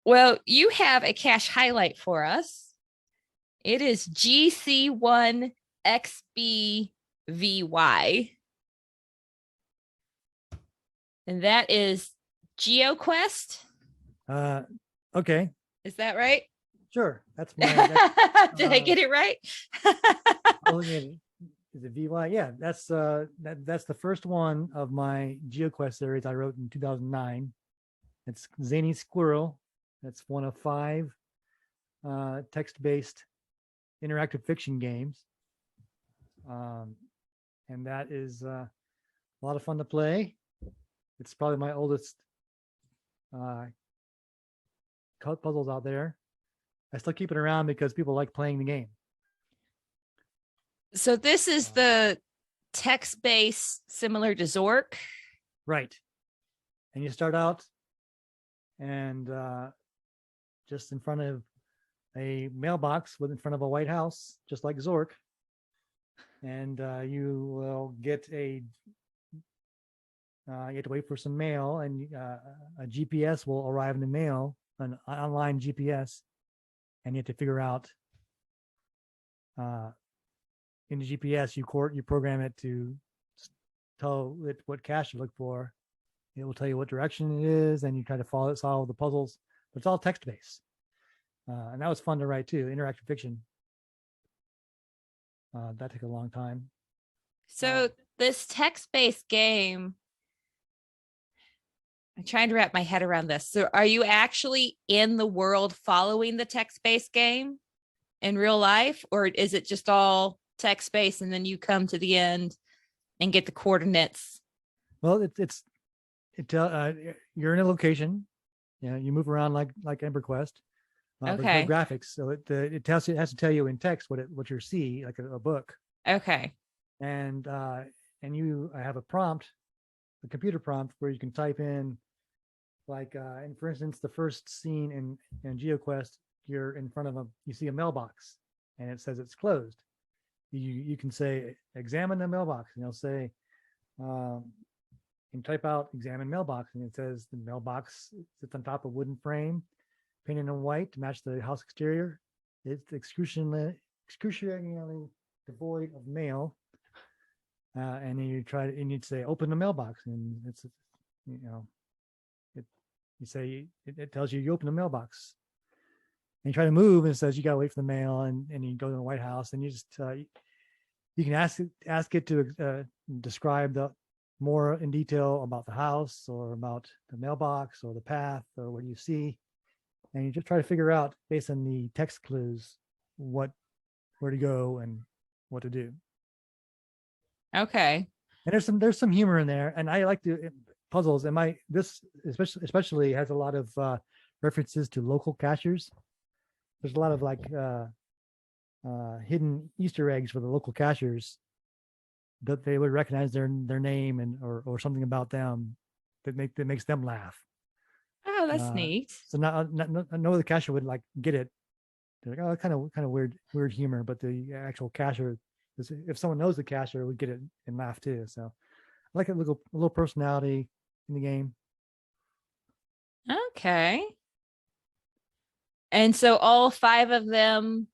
Well, you have a cache highlight for us. It is GC1XBVY. And that is GeoQuest. Okay. Is that right? Sure. That's my. Did I get it right? Is it VY? Yeah, that's the first one of my GeoQuest series I wrote in 2009. It's Zany Squirrel. That's one of 5 text-based interactive fiction games. And that is a lot of fun to play. It's probably my oldest puzzles out there. I still keep it around because people like playing the game. So this is the text-based similar to Zork. Right. And you start out and just in front of a mailbox in front of a White House, just like Zork. And you will get you have to wait for some mail, and a GPS will arrive in the mail, an online GPS, and you have to figure out in the GPS, you program it to tell it what cache to look for. It will tell you what direction it is, and you try to solve the puzzles. But it's all text-based. And that was fun to write too, interactive fiction. That took a long time. So this text-based game, I'm trying to wrap my head around this. So are you actually in the world following the text-based game in real life, or is it just all text-based and then you come to the end and get the coordinates? Well, you're in a location. You move around like EmeberQuest. Okay. But no graphics, so it has to tell you in text what you see, like a book. Okay. And you have a prompt, a computer prompt, where you can type in, like, and for instance, the first scene in GeoQuest, you're in front of you see a mailbox, and it says it's closed. You can say, examine the mailbox, and it'll say, and type out examine mailbox, and it says the mailbox sits on top of a wooden frame, painted in white to match the house exterior. It's excruciatingly devoid of mail. And then you'd say, open the mailbox, and it's, it tells you open the mailbox. And you try to move, and it says you gotta wait for the mail, and you go to the White House, and you just you can ask it to describe more in detail about the house, or about the mailbox, or the path, or what you see. And you just try to figure out, based on the text clues, where to go and what to do. Okay. And there's some humor in there, and I like the puzzles. And this especially has a lot of references to local cachers. There's a lot of hidden Easter eggs for the local cachers that they would recognize their name or something about them that makes them laugh. Oh, that's neat. So no other cacher would get it. They're like, oh, kind of weird humor, but the actual cacher, if someone knows the cacher, would get it and laugh too. So I like a little personality in the game. Okay. And so all 5 of them,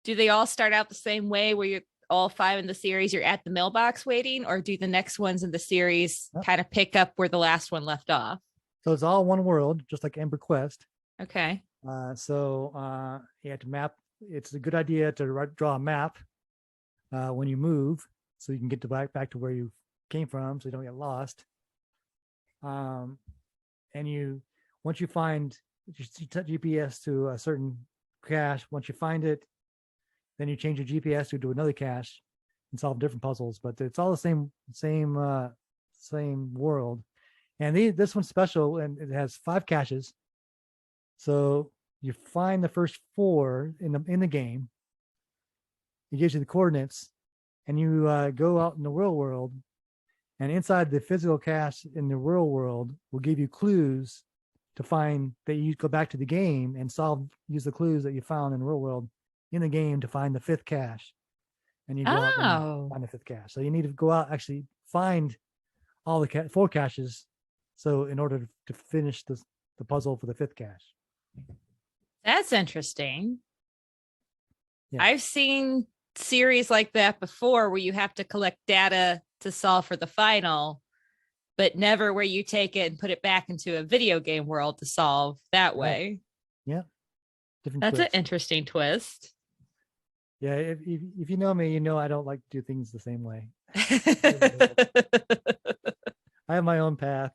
do they all start out the same way, where you're all 5 in the series, you're at the mailbox waiting, or do the next ones in the series kind of pick up where the last one left off? So it's all one world, just like EmeberQuest. Okay. So you have to map. It's a good idea to draw a map when you move, so you can get back to where you came from, so you don't get lost. And once you find GPS to a certain cache, once you find it, then you change your GPS to another cache and solve different puzzles. But it's all the same world. And this one's special, and it has 5 caches. So you find the first 4 in the game. It gives you the coordinates, and you go out in the real world, and inside the physical cache in the real world will give you clues to find that you go back to the game and use the clues that you found in the real world in the game to find the 5th cache. And you go out and find the 5th cache. So you need to go out, actually find all the 4 caches. So in order to finish the puzzle for the 5th cache. That's interesting. Yeah. I've seen series like that before where you have to collect data to solve for the final, but never where you take it and put it back into a video game world to solve that Right. way. Yeah. Different That's an twist. interesting twist. Yeah. If you know me, you know I don't like to do things the same way. I have my own path.